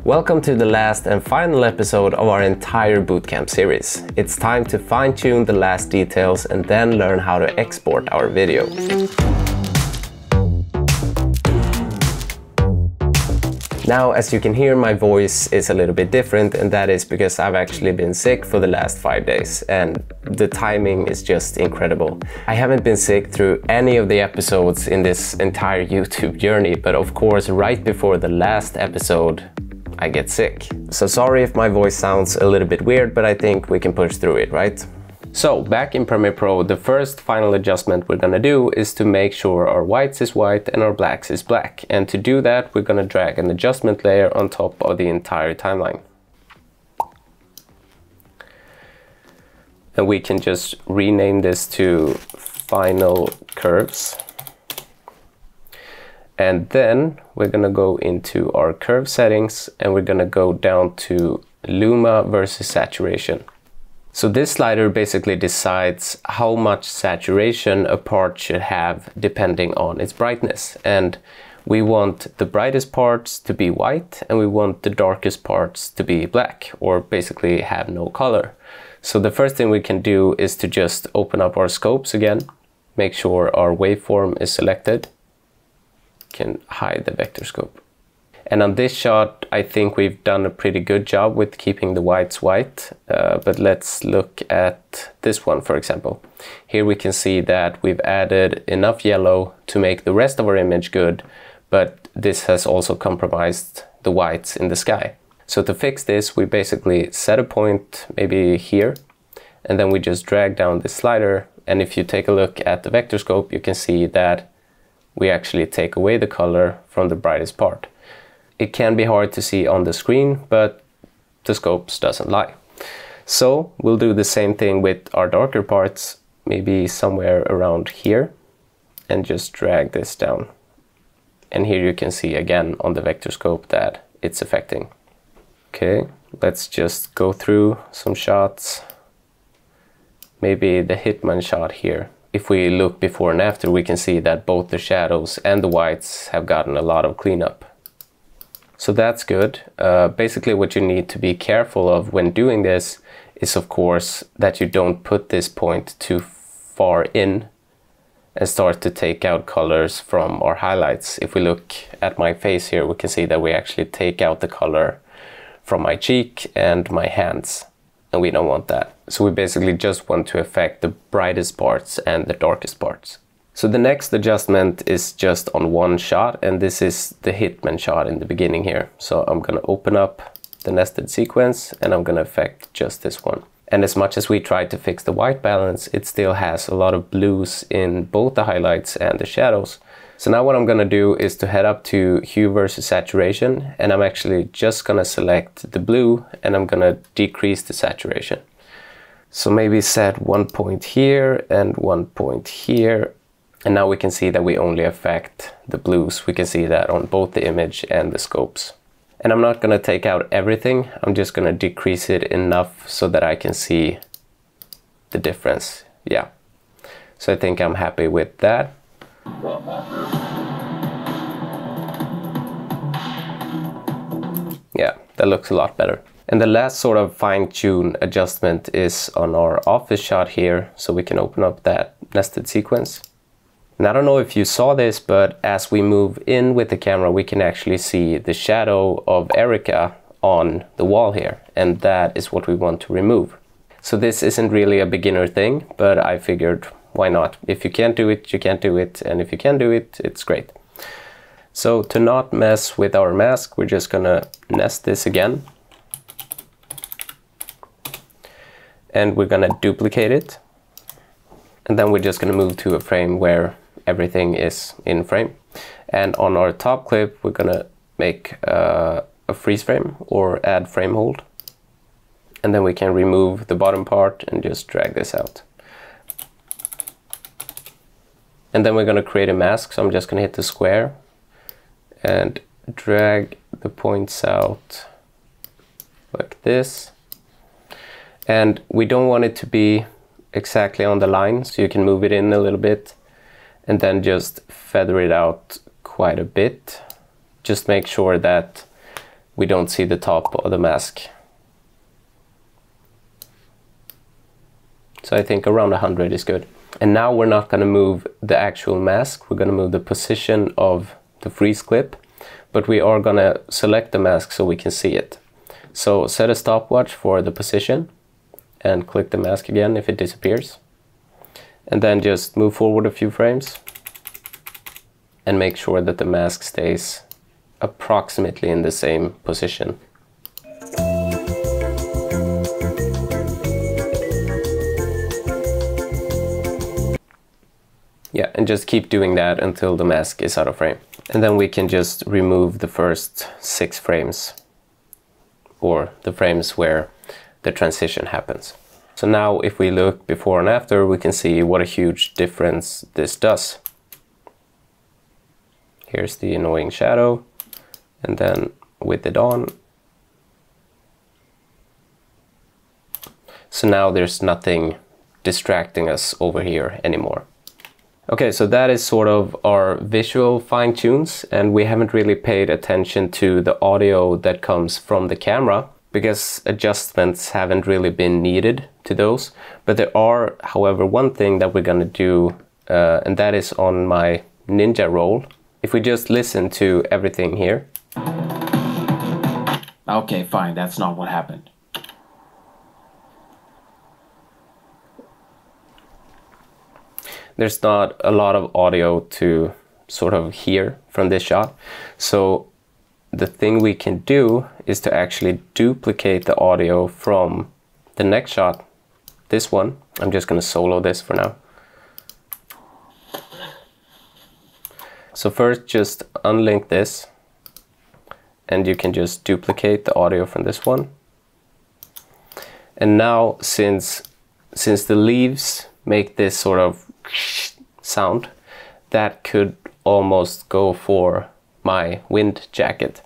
Welcome to the last and final episode of our entire bootcamp series. It's time to fine-tune the last details and then learn how to export our video. Now, as you can hear, my voice is a little bit different, and that is because I've actually been sick for the last 5 days, and the timing is just incredible. I haven't been sick through any of the episodes in this entire YouTube journey, but of course, right before the last episode, I get sick. So sorry if my voice sounds a little bit weird, but I think we can push through it, right? So back in Premiere Pro, the first final adjustment we're gonna do is to make sure our whites is white and our blacks is black. And to do that, we're gonna drag an adjustment layer on top of the entire timeline. And we can just rename this to Final Curves. And then we're gonna go into our curve settings and we're gonna go down to Luma versus saturation. So this slider basically decides how much saturation a part should have depending on its brightness. And we want the brightest parts to be white and we want the darkest parts to be black, or basically have no color. So the first thing we can do is to just open up our scopes again, make sure our waveform is selected. Can hide the vector scope. And on this shot, I think we've done a pretty good job with keeping the whites white, but let's look at this one, for example. Here we can see that we've added enough yellow to make the rest of our image good, but this has also compromised the whites in the sky. So to fix this, we basically set a point maybe here, and then we just drag down this slider. And if you take a look at the vector scope, you can see that we actually take away the color from the brightest part. It can be hard to see on the screen, but the scopes doesn't lie. So we'll do the same thing with our darker parts, maybe somewhere around here, and just drag this down. And here you can see again on the vector scope that it's affecting. Okay, let's just go through some shots. Maybe the Hitman shot here. If we look before and after, we can see that both the shadows and the whites have gotten a lot of cleanup. So that's good. Basically what you need to be careful of when doing this is, of course, that you don't put this point too far in and start to take out colors from our highlights. If we look at my face here, we can see that we actually take out the color from my cheek and my hands, and we don't want that. So we basically just want to affect the brightest parts and the darkest parts. So the next adjustment is just on one shot, and this is the Hitman shot in the beginning here. So I'm gonna open up the nested sequence and I'm gonna affect just this one. And as much as we try to fix the white balance, it still has a lot of blues in both the highlights and the shadows. So now what I'm gonna do is to head up to hue versus saturation, and I'm actually just gonna select the blue and I'm gonna decrease the saturation. So maybe set 1 point here and 1 point here. And now we can see that we only affect the blues. We can see that on both the image and the scopes. And I'm not gonna take out everything. I'm just gonna decrease it enough so that I can see the difference. Yeah. So I think I'm happy with that. Yeah, that looks a lot better. And the last sort of fine-tune adjustment is on our office shot here. So we can open up that nested sequence. And I don't know if you saw this, but as we move in with the camera, we can actually see the shadow of Erica on the wall here. And that is what we want to remove. So this isn't really a beginner thing, but I figured, why not? If you can't do it, you can't do it. And if you can do it, it's great. So to not mess with our mask, we're just gonna nest this again. And we're gonna duplicate it. And then we're just gonna move to a frame where everything is in frame. And on our top clip, we're gonna make a freeze frame or add frame hold. And then we can remove the bottom part and just drag this out. And then we're gonna create a mask. So I'm just gonna hit the square and drag the points out like this. And we don't want it to be exactly on the line, so you can move it in a little bit and then just feather it out quite a bit. Just make sure that we don't see the top of the mask. So I think around 100 is good. And now we're not going to move the actual mask, we're going to move the position of the freeze clip, but we are going to select the mask so we can see it. So set a stopwatch for the position and click the mask again if it disappears. And then just move forward a few frames and make sure that the mask stays approximately in the same position. Yeah, and just keep doing that until the mask is out of frame. And then we can just remove the first 6 frames, or the frames where the transition happens. So now if we look before and after, we can see what a huge difference this does. Here's the annoying shadow, and then with it on. So now there's nothing distracting us over here anymore. Okay, so that is sort of our visual fine-tunes, and we haven't really paid attention to the audio that comes from the camera because adjustments haven't really been needed to those. But there are, however, one thing that we're gonna do, and that is on my Ninja roll. If we just listen to everything here. Okay, fine, that's not what happened. There's not a lot of audio to sort of hear from this shot. So the thing we can do is to actually duplicate the audio from the next shot, this one. I'm just gonna solo this for now. So first just unlink this, and you can just duplicate the audio from this one. And now since the leaves make this sort of sound, that could almost go for my wind jacket.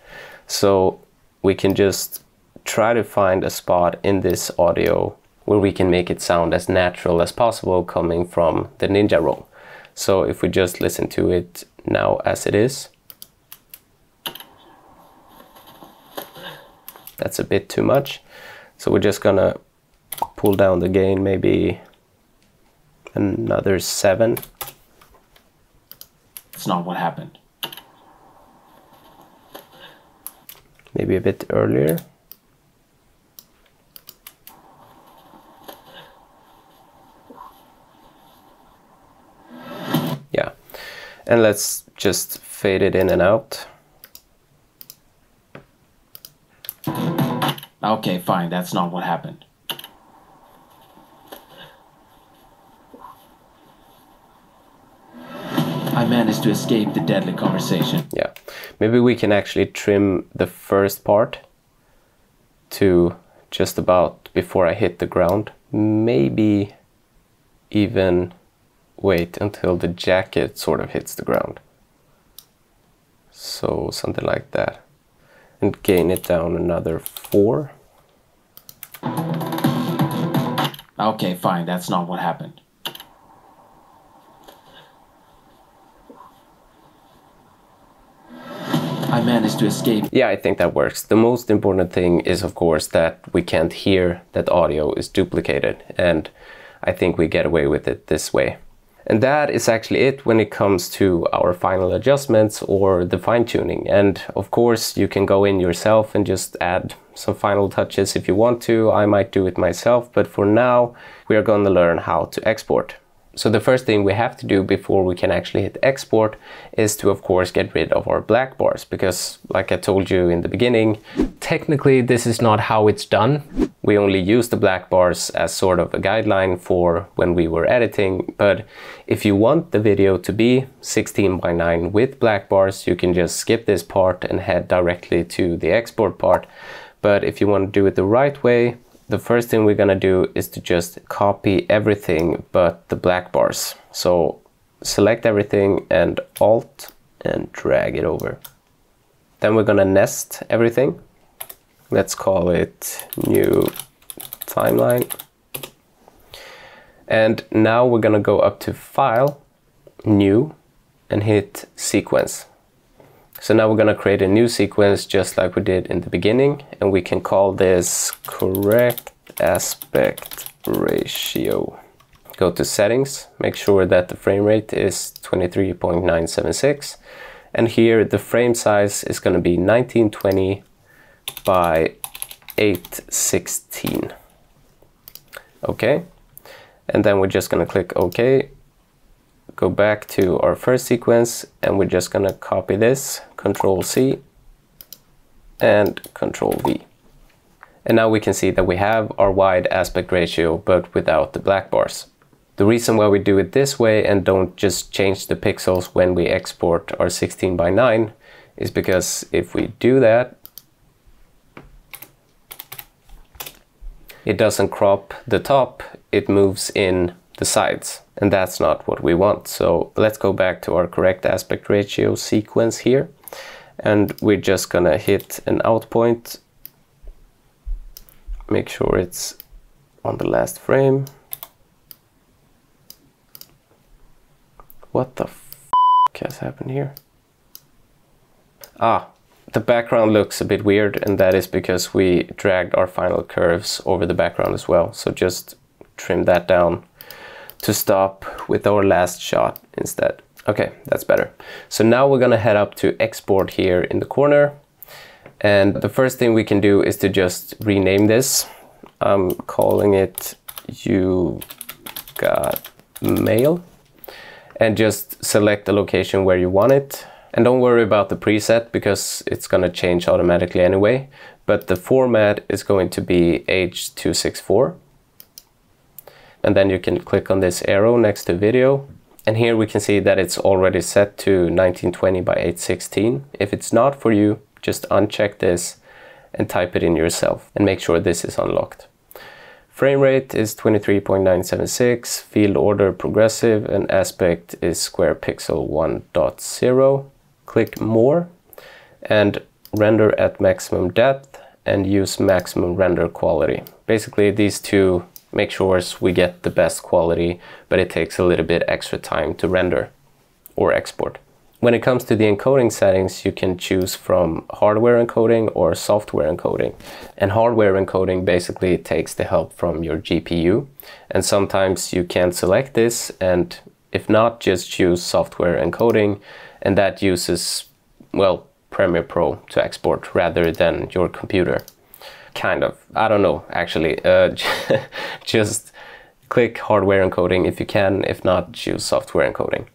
So we can just try to find a spot in this audio where we can make it sound as natural as possible coming from the Ninja roll. So if we just listen to it now as it is, that's a bit too much. So we're just gonna pull down the gain maybe another 7. It's not what happened. Maybe a bit earlier. Yeah, and let's just fade it in and out. Okay, fine, that's not what happened. I managed to escape the deadly conversation. Yeah, maybe we can actually trim the first part to just about before I hit the ground. Maybe even wait until the jacket sort of hits the ground. So something like that. And gain it down another 4. Okay, fine, that's not what happened. I managed to escape. Yeah, I think that works. The most important thing is, of course, that we can't hear that audio is duplicated, and I think we get away with it this way. And that is actually it when it comes to our final adjustments or the fine-tuning. And of course, you can go in yourself and just add some final touches if you want to. I might do it myself, but for now, we are going to learn how to export. So the first thing we have to do before we can actually hit export is to, of course, get rid of our black bars, because like I told you in the beginning, technically this is not how it's done. We only use the black bars as sort of a guideline for when we were editing, but if you want the video to be 16:9 with black bars, you can just skip this part and head directly to the export part. But if you want to do it the right way, the first thing we're gonna do is to just copy everything but the black bars. So select everything and Alt and drag it over. Then we're gonna nest everything. Let's call it new timeline. And now we're gonna go up to File, New, and hit Sequence. So now we're going to create a new sequence just like we did in the beginning, and we can call this correct aspect ratio. Go to settings, make sure that the frame rate is 23.976, and here the frame size is going to be 1920 by 816. Okay, and then we're just going to click OK, go back to our first sequence, and we're just going to copy this, Control C and Control V. And now we can see that we have our wide aspect ratio but without the black bars. The reason why we do it this way and don't just change the pixels when we export our 16:9 is because if we do that, it doesn't crop the top, it moves in the sides, and that's not what we want. So let's go back to our correct aspect ratio sequence here, and we're just gonna hit an out point, make sure it's on the last frame. What the f has happened here? The background looks a bit weird, and that is because we dragged our final curves over the background as well. So just trim that down to stop with our last shot instead. Okay, that's better. So now we're gonna head up to export here in the corner. And the first thing we can do is to just rename this. I'm calling it You Got Mail. And just select the location where you want it. And don't worry about the preset because it's gonna change automatically anyway. But the format is going to be H.264. And then you can click on this arrow next to video. And here we can see that it's already set to 1920 by 816. If it's not for you, just uncheck this and type it in yourself and make sure this is unlocked. Frame rate is 23.976, field order progressive, and aspect is square pixel 1.0. Click more and render at maximum depth and use maximum render quality. Basically these two make sure we get the best quality, but it takes a little bit extra time to render or export. When it comes to the encoding settings, you can choose from hardware encoding or software encoding. And hardware encoding basically takes the help from your GPU. And sometimes you can select this, and if not, just choose software encoding, and that uses, well, Premiere Pro to export rather than your computer. Kind of, I don't know, actually. Just click hardware encoding if you can, if not, choose software encoding.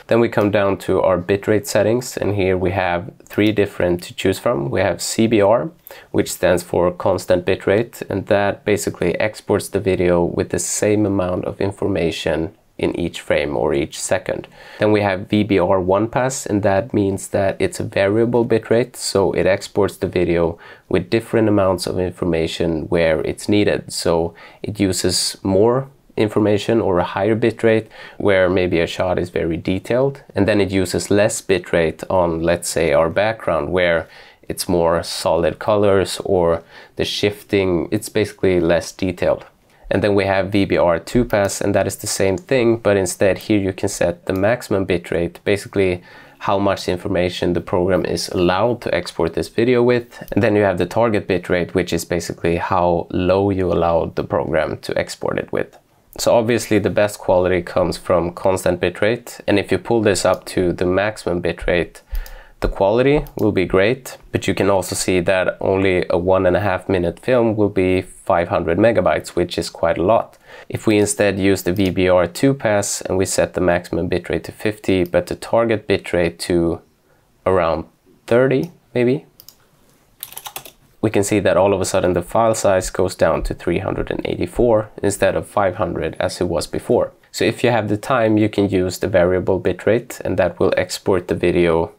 Then we come down to our bitrate settings, and here we have three different to choose from. We have CBR, which stands for constant bitrate, and that basically exports the video with the same amount of information in each frame or each second. Then we have VBR one pass, and that means that it's a variable bitrate, so it exports the video with different amounts of information where it's needed. So it uses more information or a higher bitrate where maybe a shot is very detailed, and then it uses less bitrate on, let's say, our background where it's more solid colors or the shifting, it's basically less detailed. And then we have VBR 2 pass, and that is the same thing, but instead here you can set the maximum bitrate, basically how much information the program is allowed to export this video with. And then you have the target bitrate, which is basically how low you allow the program to export it with. So obviously the best quality comes from constant bitrate, and if you pull this up to the maximum bitrate, the quality will be great, but you can also see that only a 1.5 minute film will be 500 megabytes, which is quite a lot. If we instead use the VBR 2 pass and we set the maximum bitrate to 50, but the target bitrate to around 30 maybe, we can see that all of a sudden the file size goes down to 384 instead of 500 as it was before. So if you have the time, you can use the variable bitrate, and that will export the video,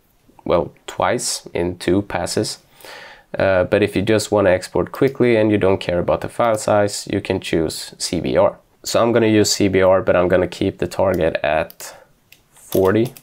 well, twice in 2 passes. But if you just want to export quickly and you don't care about the file size, you can choose CBR. So I'm going to use CBR, but I'm going to keep the target at 40.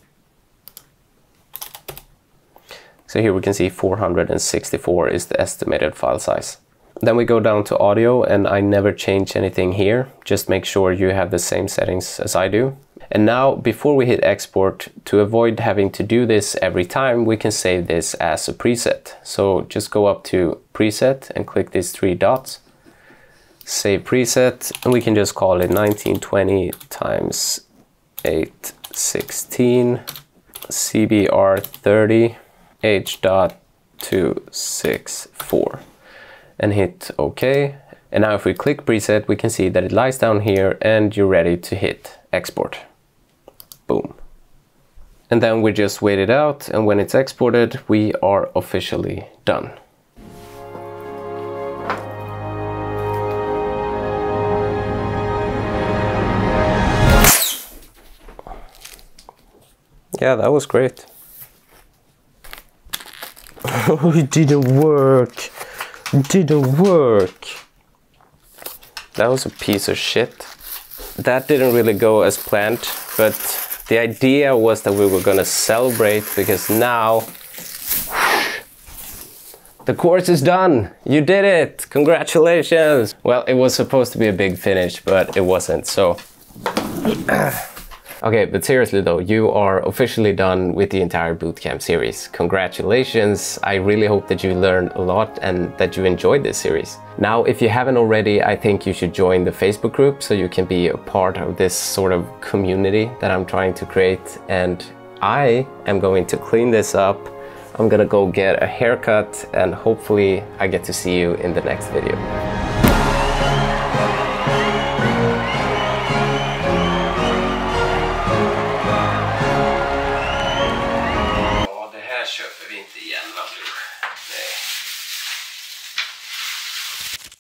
So here we can see 464 is the estimated file size. Then we go down to audio, and I never change anything here. Just make sure you have the same settings as I do. And now before we hit export, to avoid having to do this every time, we can save this as a preset. So just go up to preset and click these 3 dots, save preset, and we can just call it 1920 times 816 CBR30 H.264 and hit OK. And now if we click preset, we can see that it lies down here and you're ready to hit export. Boom. And then we just wait it out, and when it's exported, we are officially done. Yeah, that was great. Oh, it didn't work. It didn't work. That was a piece of shit. That didn't really go as planned, but the idea was that we were gonna celebrate because now the course is done. You did it. Congratulations. Well, it was supposed to be a big finish, but it wasn't, so. Okay, but seriously though, you are officially done with the entire bootcamp series. Congratulations. I really hope that you learned a lot and that you enjoyed this series. Now, if you haven't already, I think you should join the Facebook group so you can be a part of this sort of community that I'm trying to create. And I am going to clean this up. I'm gonna go get a haircut and hopefully I get to see you in the next video.